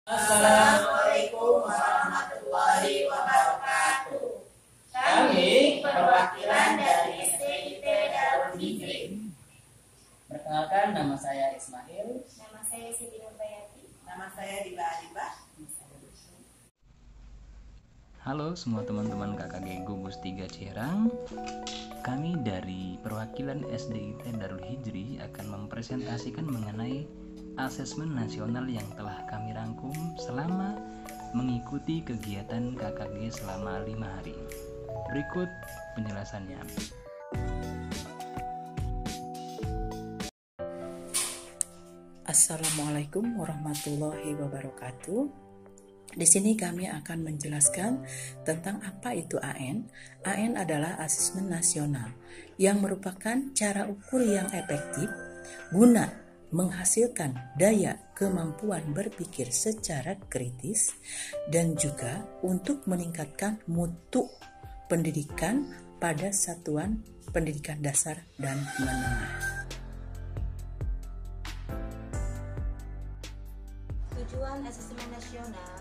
Assalamualaikum warahmatullahi wabarakatuh. Kami perwakilan dari SDIT Darul Hijri. Perkenalkan, nama saya Ismail. Nama saya Siti Nurbayati. Nama saya Diba Adibah. Halo semua teman-teman KKG Gugus 3 Ciherang. Kami dari perwakilan SDIT Darul Hijri akan mempresentasikan mengenai asesmen nasional yang telah kami rangkum selama mengikuti kegiatan KKG selama 5 hari. Berikut penjelasannya. Assalamualaikum warahmatullahi wabarakatuh. Di sini kami akan menjelaskan tentang apa itu AN. AN adalah asesmen nasional yang merupakan cara ukur yang efektif guna menghasilkan daya kemampuan berpikir secara kritis dan juga untuk meningkatkan mutu pendidikan pada satuan pendidikan dasar dan menengah. Tujuan asesmen nasional.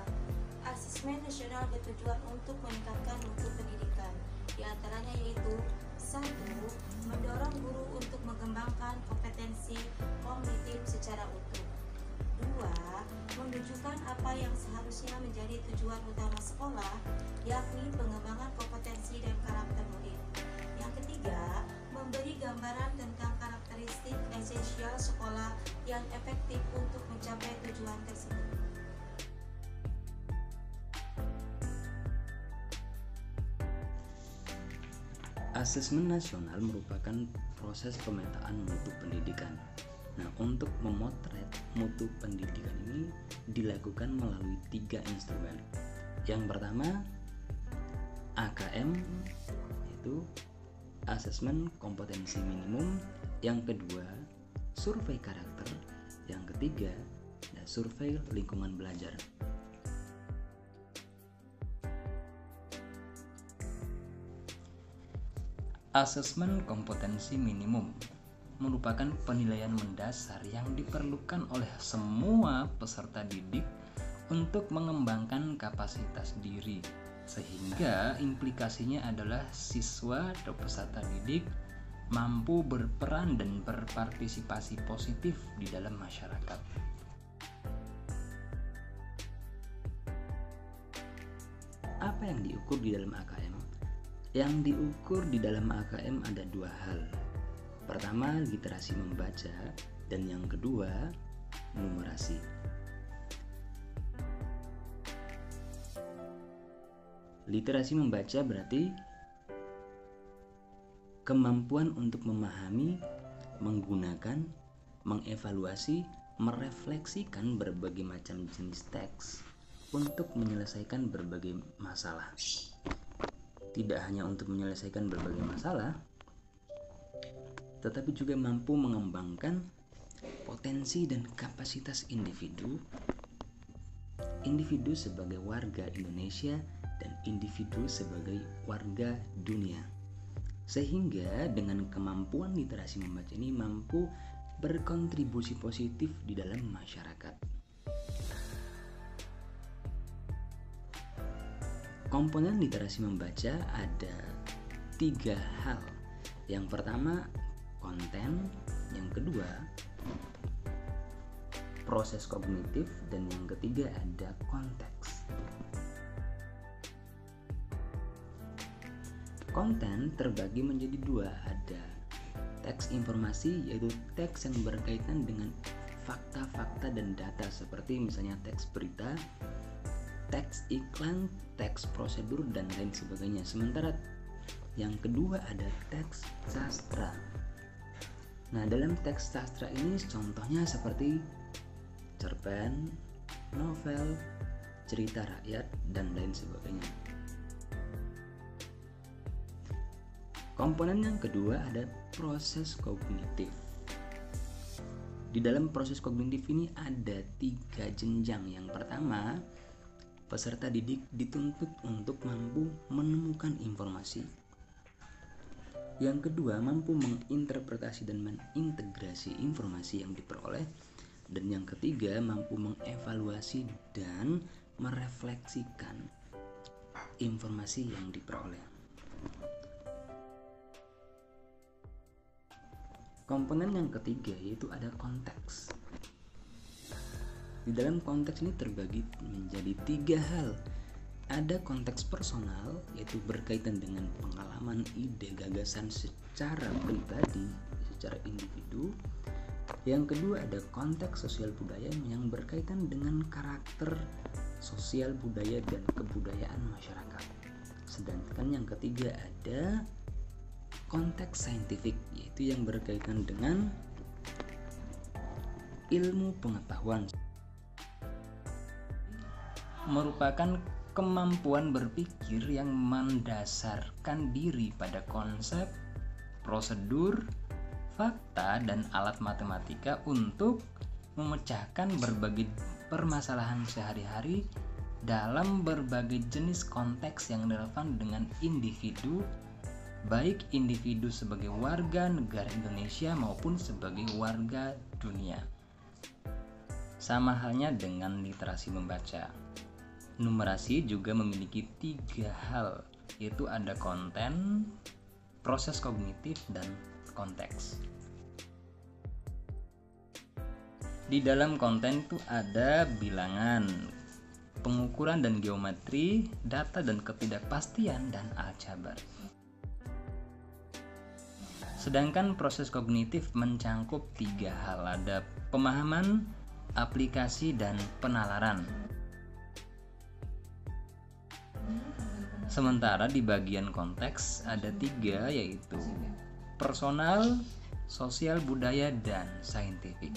Asesmen nasional bertujuan untuk meningkatkan mutu pendidikan. Di antaranya yaitu 1. Mendorong guru untuk mengembangkan kompetensi kognitif secara utuh. 2. Menunjukkan apa yang seharusnya menjadi tujuan utama sekolah, yakni pengembangan kompetensi dan karakter murid. Yang ketiga, memberi gambaran tentang karakteristik esensial sekolah yang efektif untuk mencapai tujuan tersebut. Asesmen nasional merupakan proses pemetaan mutu pendidikan. Nah, untuk memotret mutu pendidikan ini dilakukan melalui 3 instrumen. Yang pertama, AKM, yaitu asesmen kompetensi minimum. Yang kedua, survei karakter. Yang ketiga, survei lingkungan belajar. Asesmen kompetensi minimum merupakan penilaian mendasar yang diperlukan oleh semua peserta didik untuk mengembangkan kapasitas diri, sehingga implikasinya adalah siswa atau peserta didik mampu berperan dan berpartisipasi positif di dalam masyarakat. Apa yang diukur di dalam AKM? Yang diukur di dalam AKM ada 2 hal. Pertama, literasi membaca, dan yang kedua, numerasi. Literasi membaca berarti kemampuan untuk memahami, menggunakan, mengevaluasi, merefleksikan berbagai macam jenis teks untuk menyelesaikan berbagai masalah. Tidak hanya untuk menyelesaikan berbagai masalah, tetapi juga mampu mengembangkan potensi dan kapasitas individu sebagai warga Indonesia dan individu sebagai warga dunia. Sehingga dengan kemampuan literasi membaca ini mampu berkontribusi positif di dalam masyarakat. Komponen literasi membaca ada 3 hal. Yang pertama, konten. Yang kedua, proses kognitif. Dan yang ketiga ada konteks. Konten terbagi menjadi 2. Ada teks informasi, yaitu teks yang berkaitan dengan fakta-fakta dan data, seperti misalnya teks berita, teks iklan, teks prosedur, dan lain sebagainya. Sementara yang kedua ada teks sastra. Nah, dalam teks sastra ini contohnya seperti cerpen, novel, cerita rakyat, dan lain sebagainya. Komponen yang kedua ada proses kognitif. Di dalam proses kognitif ini ada 3 jenjang. Yang pertama, peserta didik dituntut untuk mampu menemukan informasi. Yang kedua, mampu menginterpretasi dan mengintegrasi informasi yang diperoleh. Dan yang ketiga, mampu mengevaluasi dan merefleksikan informasi yang diperoleh. Komponen yang ketiga yaitu ada konteks. Di dalam konteks ini terbagi menjadi 3 hal. Ada konteks personal, yaitu berkaitan dengan pengalaman, ide, gagasan secara pribadi, secara individu. Yang kedua ada konteks sosial budaya yang berkaitan dengan karakter sosial budaya dan kebudayaan masyarakat. Sedangkan yang ketiga ada konteks saintifik, yaitu yang berkaitan dengan ilmu pengetahuan, merupakan kemampuan berpikir yang mendasarkan diri pada konsep, prosedur, fakta, dan alat matematika untuk memecahkan berbagai permasalahan sehari-hari dalam berbagai jenis konteks yang relevan dengan individu, baik individu sebagai warga negara Indonesia maupun sebagai warga dunia. Sama halnya dengan literasi membaca. Numerasi juga memiliki 3 hal, yaitu ada konten, proses kognitif, dan konteks. Di dalam konten itu ada bilangan, pengukuran dan geometri, data dan ketidakpastian, dan aljabar. Sedangkan proses kognitif mencangkup 3 hal, ada pemahaman, aplikasi, dan penalaran. Sementara di bagian konteks ada 3, yaitu personal, sosial budaya, dan saintifik.